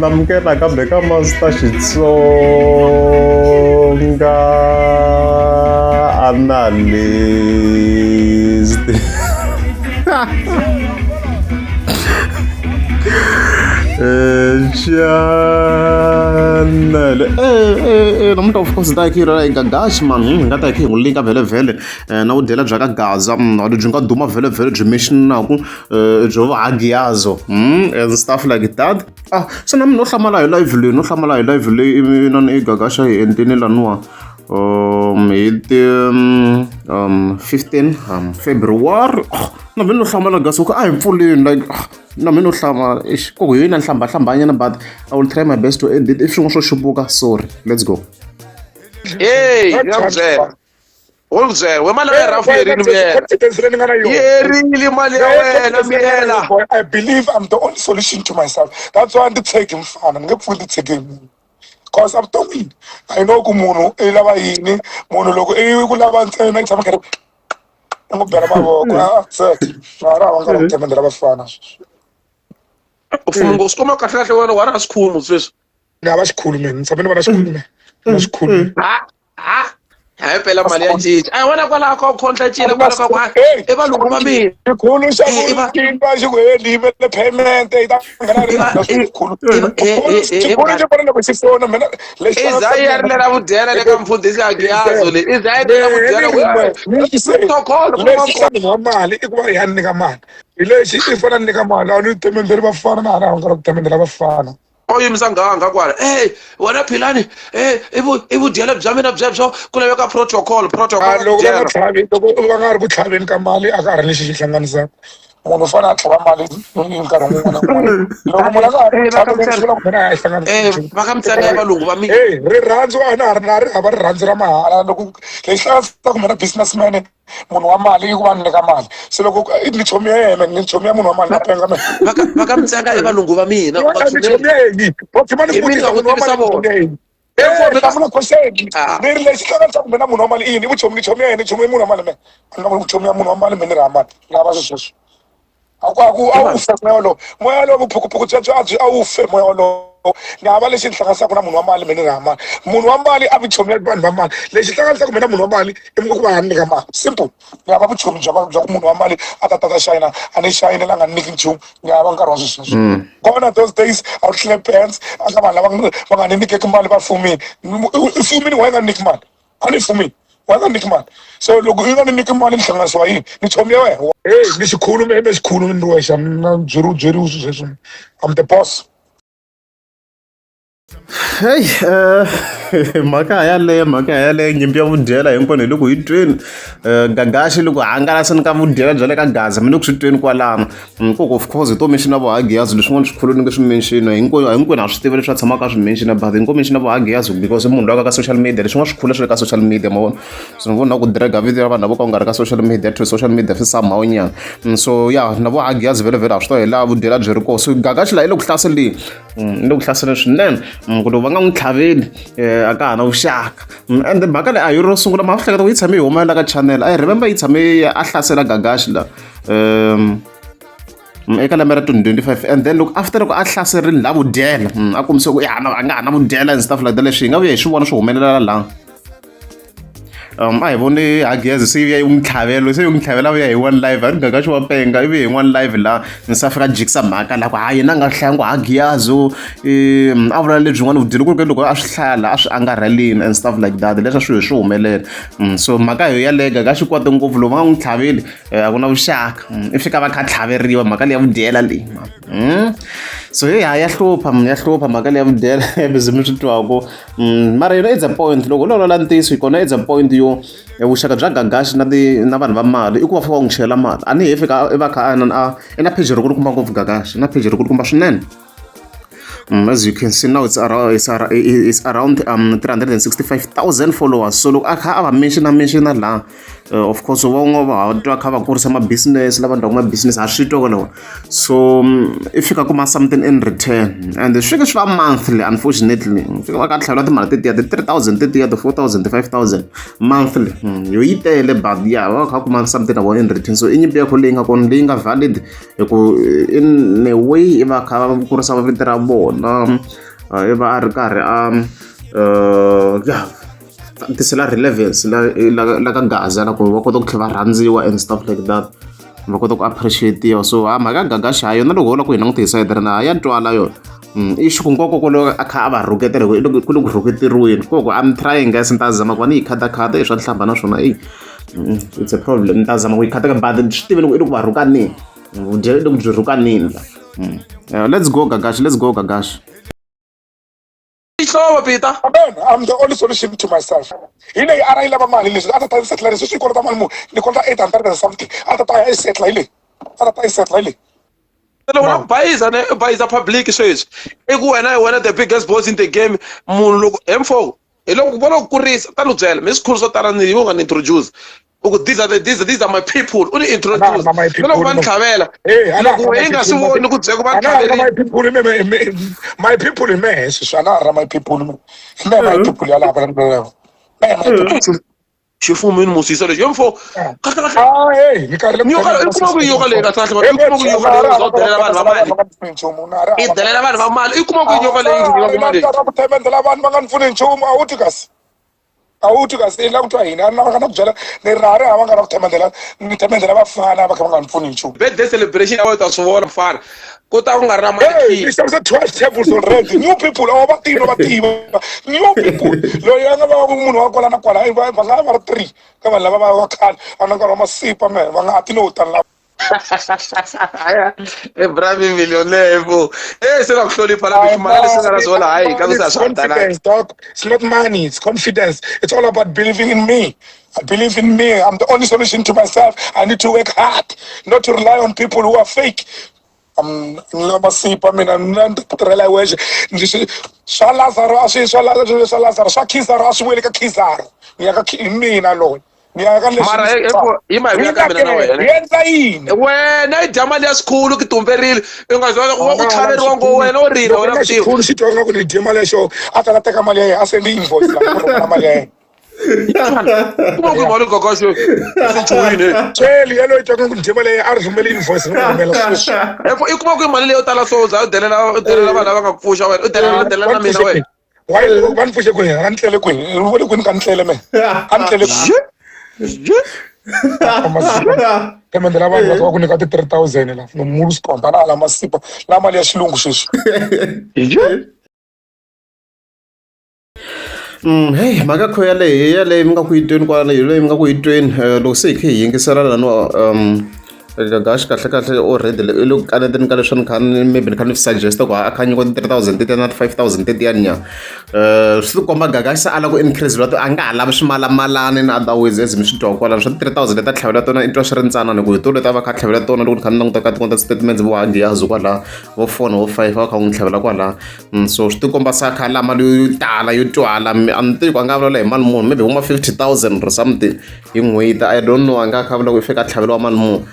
namukela kambe ka Master Xitsonga analyst. Channel namuntlha of course ta khira eka Gagashi man nga ta khe ngulinka vele vele na udela bya ka Gaza wale byi nga duma vele vele byi mentionaku byo va Hagiazo and stuff like that. So nami no hlamala hi live leyi inani Gagashi hi endleni laniwa hi ti 15 February na vino hlamala gaso ka hi pfuleni like na mina uhlama koko yini hlambanyana but I will try my best to edit if swin'we swo xubuka sorry let's go. Hey ngiyakuzela Olze wemali ya Rafu yerini miyela yerini mali ya wena miyela. I believe I'm the only solution to myself. That's why I'm taking fun. I'm going to take because I'm talking. I know kumunhu ilava yini munhu loko ku lava ntsena ku tshama karhi ngo bela mavoko set mara va nga ri temendela vafana. Ufuna ngosikoma kahle kahle wena wara sikhulu sweswi. Ni ava xikhulu mina ni tshame ni vona xikhulu mina na xikhulu. Hayi phela mali ya cinca a wena kwala ka khonhla cina kwala ka kwa e valungu va mina xikhulu xa kutimba xi ku helime le payment yi ta nghena ri na xikhulu xikhulu xi fanele ku xi fona mina lexi Isaiah ri lela vudyela le ka mfundhisi Hagiazo le Isaiah ri lela vudyela protocol munhu wa mali i ku va ya nyika mali hi lexi i fanele ni nyika mali a ni temendeli vafana na ha nga ri ku temendela vafana. yimisa nganga kwala wena philani i vudyela bya mina byebyo ku laveka protocol loko va nga tlhavi loko va nga ri ku tlhaveni ka mali a ka ha ri lexi xi hlanganisaka munhu u fanele a tlhava mali nkarhi wun'wana na wun'wana loko munhu a nga ha ri tlhavi swi vula ku mina a hi hlanganisa va ka mitsena ya valungu va mina rirhandzu a na ha ri na ri hava rirhandzu ra mahala loko lexi hlanganisaka mina businessman munhu wa mali i ku va ni nyika mali se loko ni chomi ya yena ni chomi ya munhu wa mali na penga mina va ka mitsena ya valungu va mina ni chomi ya yena bophima ni vutisa munhu wa mali hlamula khoseni ni ri lexi hlanganisaka mina munhu wa mali i yini i vuchomi ni chomi ya yena ni chomi ya munhu wa mali mina na vuchomi ya munhu wa mali mina ni ri ha mali lava sweswo a wu fe moya lowo vuphukuphuku byebyo a wu fe moya wolowo ni hava lexi ni hlanganisaka na munhu wa mali mina ni ri ha mali munhu wa mali a vuchomi ya vanhu va mali lexi hlanganisaka mina munhu wa mali i ku va ni nyika mali simple ni hava vuchomi bya ku munhu wa mali a ta xayina a ni xayini la nga ni niki nchumu ni hava nkarhi wa sweswo kona those days I would clap hands a ka vanhu lava va nga ni nikeki mali va fumini i fumini wa yi nga ni niki mali a ni fumini wa nga ni niki mali so loko i nga ni niki mali ni hlanganisiwa yini ni chomi ya wena ni xikhulu mi xikhulu ni ri wexe na byeriwi sweswo I'm the boss. Hey mhaka yaleyo nyimpi ya vudyela hinkwenu hi loko hi tweni Gagashi loko hangalasani ka vudyela bya le ka Gaza mi le ku swi tweni kwalano koko of course hi to mention vo Hagiazo leswin'wana swikhulu ni nge swi mention hinkwenu a swi tiva leswi a tshamaka a swi mention but hi ngo mention vo Hagiazo because i munhu loyi ka social media leswin'wana swikhulu swi le ka social media ma vona so ni vona ku draga video ya vanhu lavo ka u nga ri ka social media to social media swi somehow nyana so ya na vo Hagiazo vele a swi to hela vudyela byi ri koho so Gagashi la i le ku hlaseleni i le ku hlaseleni swinene ku loko va nga n'wi tlhaveli a ka ha na vuxaka and then mhaka leyi a hi ro sungula ma hleketa ku yi tshame yi huma la ka channel I remember yi tshame a hlasela Gagashi la eka lembe ra 2025 and then loko after loko a hlaserile la vudyela a kombise ku a nga ha na vudyela and stuff like that leswi hi nga vuya hi swi vona swi humelela laha a hi voni Hagiazo se yi n'wi tlhavela vuya hi one live a ri Gagashi wa penga ivi hi one live la ni sa fika jikisa mhaka la ku hayi na nga hlaya ku Hagiazo a vula lebyin'wana vudyela ku ri loko a swi hlaya la a swi angarhelini and stuff like that leswi swi swi humelela so mhaka yo yaleyo Gagashi kwate ngopfu loko va nga n'wi tlhaveli a ku na vuxaka i fika va kha tlhaveriwa mhaka leyi ya vudyela leyi so ya hlupha mhaka leyi ya vudyela bizi mi swi twaku mara yona it's a point loko lolola ntiso kona it's a point yo vuxaka bya Gagashi na vanhu va mali i ku va fika va n'wi chela mali a ni he fika i va kha i na page ri kulukumba ngopfu Gagashi na page ri kulukumba swinene as you can see now it's around 365,000 followers so loko a kha a va mention la of course van'wana va twa kha va kurisa ma-business lava ndlaku ma-business a swi twa kwalaho so i fika kuma something in return and swi fika swi va monthly unfortunately fika va ka tlhavela timali tetiya ti-3000 tetiya ti-4000 ti-5000 monthly yo yi tele but ya va kha kuma something about in return so i nyimpi ya kho leyi nga kona leyi nga valid hi ku in a way i va kha va kurisa vito ra vona i va a ri karhi yeah tisela relevance la ka Gaza la ku va kota ku tlhela va rhandziwa and stuff like that va kota ku appreciate-iwa so mhaka Gagashi ha yona loko ho la ku hi langutisa hi na ya twala yona i xikunkoka kwalo a kha a va rhuketela ku le ku rhuketeriweni koko I'm trying guys ni ta zama ku ni yi khatakhata i swa hlamba na swona it's a problem ni ta zama ku yi khata but swi tiveni ku i le ku va rhukanini vudyela i le ku byi rhukanini let's go Gagashi Peter. I'm the only solution to myself. You know, I love money. Listen, I thought I settled. So she called the man. They called 800 and something. I thought I settled. Buy is a public shows. Ego and I one of the biggest boss in the game. M4. Look, what Kuris, Taluzell, Miss Kurso Tarani, you can introduce. These are my people. Only introduce. My people. My people in me. Shana, my people. My people. Chifu min musisa le yomfo. Hey, you can't awuthi kasela kuthiwa yini anakana kujala nerare abangana kuthemendela nithemendela abafana abakhe ngifuni ngisho birthday celebration awuthi asivona mfana kodwa ku nga ri na mali it's 12 tables already new people abatino batiba new people lo yanga ba umuntu wakwala na kwala va nga va 3 kama lava va wakhala anakona masipa me va nga atino utana Bravi millionaire bo. Se la kuhlonipha la bishimali singarazona hayi kaze sashandana. It's not money, it's confidence. It's all about believing in me. I believe in me. I'm the only solution to myself. I need to work hard, not to rely on people who are fake. I'm not masipa mina ngitrela weje ngishi shalazaro shalazaro shakizaro ashwele ka kizaro ngiyaka mina lo mara imali yakambe na wena yenza yini wena idamali yasikhulu kitumberile ingazwana ku tlhaveriwa ngo wena o rila wena mtivo khulu xitwa nga ku ni idamali lesho ata teka mali ya ase ni invoice la mali ya kuma ku mali Gagashi sichuwini cheli yelo itwa ku idamali ya arivumela invoice ngomela sweswi ikuma ku mali leyo tala soza udelela bana abangakupfusha wena udelela na mina wena why banipfushe kweni antlele kweni ubone kweni kantlele me antlele Kemendela vanhu va ku nyika ti 3000 la no mulu skomba na ala masipa la mali ya xilungu sweswi hey mhaka kho yaleyi mi nga ku yi tweni kwala leyi mi nga ku yi tweni loko se hi khe hi yingisela laniwa Gagashi kahle already lo kaneteni ka leswi ni kha maybe ni kha ni suggest ku a kha nyikiwa 3000 tetiya na 5000 tetiya nya swi tikomba Gagashi se ala ku increase lwato a nga ha lavi swimalamalani na otherwise as mi swi twa kwala swa 3000 leta tlhavela tona i twa swi ri ntsanana ku hi to leta va kha tlhavela tona loko ni kha ni languta ka tin'wana ta statements vo hangiyazi kwala vo 4 vo 5 va kha n'wi tlhavela kwala so swi tikomba sa kha la mali yo tala yo twala a ni tivi ku a nga vulavula hi mali muni maybe huma 50000 or something hi n'hweti I don't know a nga kha vula ku i fika tlhaveliwa mali muni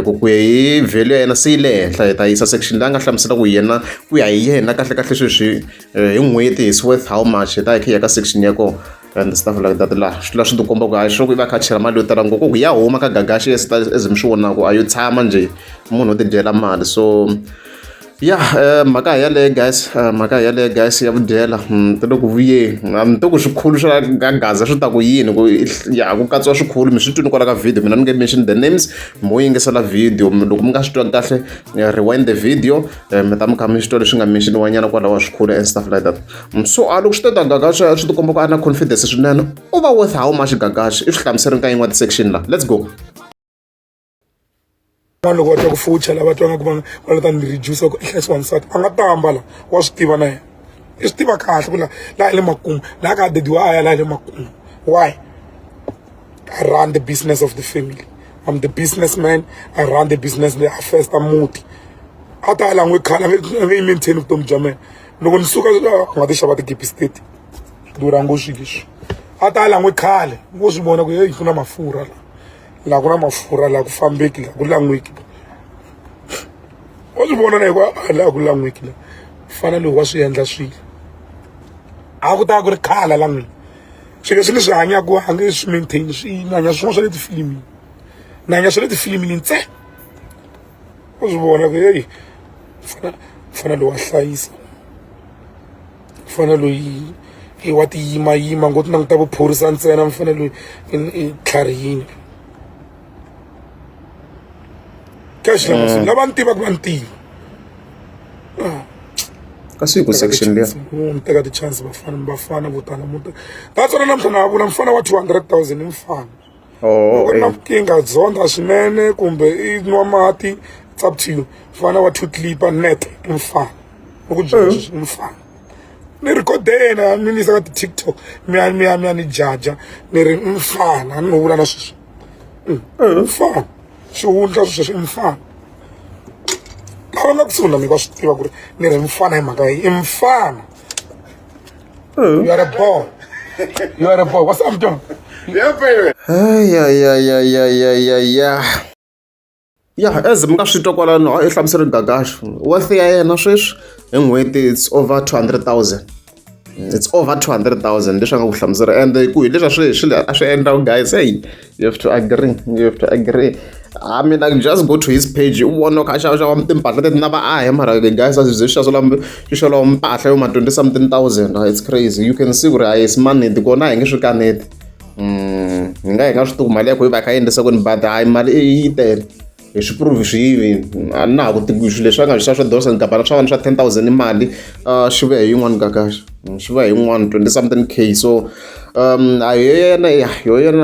ku ya hi value ya yena se yi le henhla hi ta yisa section leyi a nga hlamusela ku yena ku ya hi yena kahle sweswi hi n'hweti is worth how much hi ta hi kha hi ya ka section ya kona and stuff like that la swi tikomba ku hayi swo ku i va kha chela mali yo tala ngopfu ku ya huma ka Gagashi as mi swi vonaka a yo tshama njhe munhu wo tidyela mali so yeah mhaka yaleyo guys ya vudyela ti le ku vuyeni a ni to ku swikhulu swa Gaza swi ta ku yini ku ya ku katsiwa swikhulu mi swi twini kwala ka video mina ni nge mention the names mo yingisela video loko mi nga swi twa kahle rewind the video mi ta mi kha mi swi twa leswi nga mention wanyana kwalawa swikhulu and stuff like that so loko swi ta Gagashi swi tikomba ku a na confidence swinene u va worth how much Gagashi i swi hlamuseri ka yin'wana section la let's go loko va twa ku fucha lava twa nga ku va leta ni reduce ku ehlesi wansati a nga tamba la wa swi tiva na yena i swi tiva kahle ku la le makumu la ka dediwa a ya la le makumu why I run the business of the family I'm the businessman I run the business le first amuti a ta la n'wi khala nge i maintain vutomi bya mina loko ni suka nga ti xava ti-Cape State durango swilo leswi a ta langwe khale vo swi vona ku hey ku na mafurha la ku na mafurha la ku fambeki la ku langweki vo swi vona na hikuva la ku langweki la fana loko wa swi endla swilo a ku ta ku ri khala la n'wini swilo leswi ni swi hanyaku a nge swi maintain swi hanya swin'wana swa le tifilimini ni hanya swa le tifilimini ntsena vo swi vona ku hey fana loyi wa hlayisa fana loyi wa ti yimayima ngo ti languta vuphorisa ntsena mfanele loyi i tlharihini kahle masimu lava ni tivaka va ni tiva ka siku section liya ni teka ti-chance vafana vo tala that's why namhla na vula mfana wa 200,000 i mfana loko na nkingha dzonda swinene kumbe i nwa mati it's up to you mfana wa 2 clipa net i mfana loko i mfana ni recordena ni yisa ka ti-TikTok miya ni jaja ni ri mfana ni vula na sweswo mfana xihundla sweswo i mfana lava nga kusuhi na mi va swi tiva ku ri ni ri mfana hi mhaka i mfana you are a boy you are a boy what's up John ya as mi nga swi twa kwalano i hlamuseri Gagash worth ya yena sweswi hi n'hweti it's over 200,000 it's over 200,000 leswi a nga ku hlamusela and ku hi leswi a swi endla guys hey you have to agree I mean, I just go to his page. You want to cash out on the part that never I am. Guys, as you show them part of 20-something thousand. It's crazy. You can see where is money. The go na English can it. Ngai ngasho tu mali yakho ibaka ende sekweni but hayi mali itele. Swi prove swi na ku tigushi leswi nga swa dosa ngapana swa 10,000 imali swi ve yin'wana Gagash. Swi ve yin'wana 20-something K so yena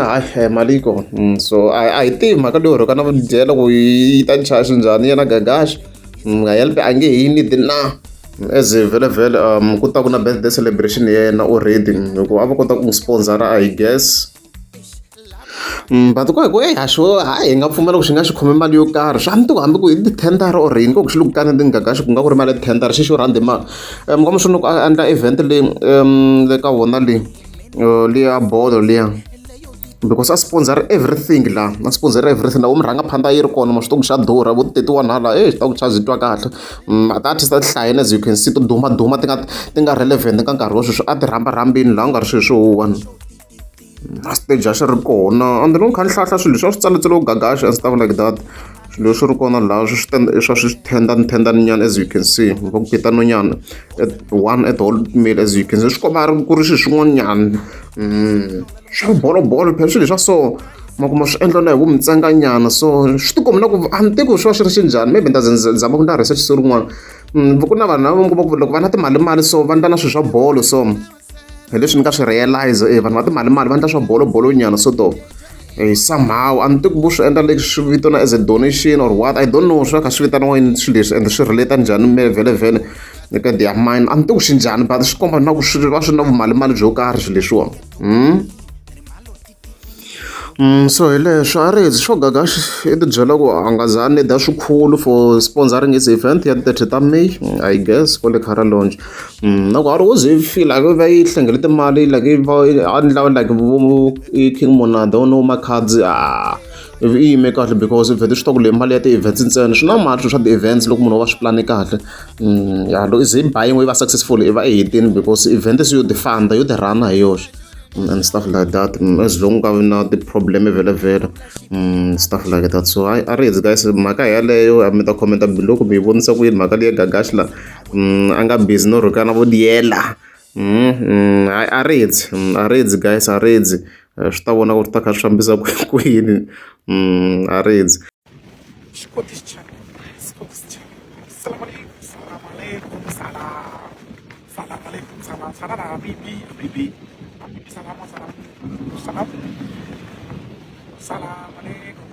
hayi mali ko so I think mhaka leyi rhokana va dyela ku yi ta charge njhani yena Gagash nga help a nge hi need na as vele ku ta ku na birthday celebration ya yena already hikuva a va kota ku n'wi sponsora I guess but ku haswo hayi hi nga pfumela ku swi nga xi khome mali yo karhi swi hambi ku i ti-tender or yini ku swi lukutana ni Gagash ku nga ku ri mali ya ti-tender xi xo rhandi ma mi nga swi loko a endla event leyi le ka wona leyi liya bolo liya because a sponsor everything la a sponsor everything la wo mi rhanga phanda yi ri kona ma switoku xa durha vo tetiwana hala xitaku xa zitwa kahle ti-artist a ti hlayini as you can see to duma ti nga relevant ka nkarhi wa sweswi a ti rhambini laha u nga ri swilo swo one a stage a xi ri kona and loko kha ni hlahla swilo leswi a swi tsaletseliwe Gagash and stuff like that swilo leswi ri kona laha swa tender nyana as you can see va ku pitano nyana at all meal as you can see swi komba ku ri swilo swin'wana nyana swa bolobolo phela swilo leswa so ma kuma swi endla na hi vumintsenga nyana so swi ti komba na ku a ni tivi ku swi va swi ri xinjhani maybe ndzama ku na research so rin'wana ku na vanhu lava kuma ku loko va na timali so va ndla na swilo swa bolo so hi leswi ni nga swi realize vanhu va timali va ndla swa bolo nyana so to somehow a ni tivi ku swi endla leswi vitana as a donation or what I don't know swi va kha swi vitaniwa yini swilo leswi and swi relate njhani vhele eka their mind a ni tivi ku swi njhani but swi komba na ku swi va swi na vumali byo karhi swilo leswiwa so hi leswo a ri swo Gagash i ti byela ku a nga zani da swikulu for sponsoring his event ya 30 ta May I guess for the Cara Lounge na ku a ri wo ze feel like va yi hlengele timali like a ndlawa like King Monado no Makhadzi i yime kahle because vhete swi toku leyi mali ya ti-events ntsena swi na mali swa ti-events loko munhu wa swi plane kahle ya loko is hi buying yi va successful i va i hetini because event is yo ti funda yo ti rana hi yoxe and stuff like that as long as na ti-problem vhele stuff like that so I read guys mhaka yaleyo mi ta commenta below ku mi vonisa ku yini mhaka leyi Gagash la a nga busy no rhokana vo diyela I read guys I read swi ta vona ku ri ta kha swi fambisa ku yini I read Salam alaikum.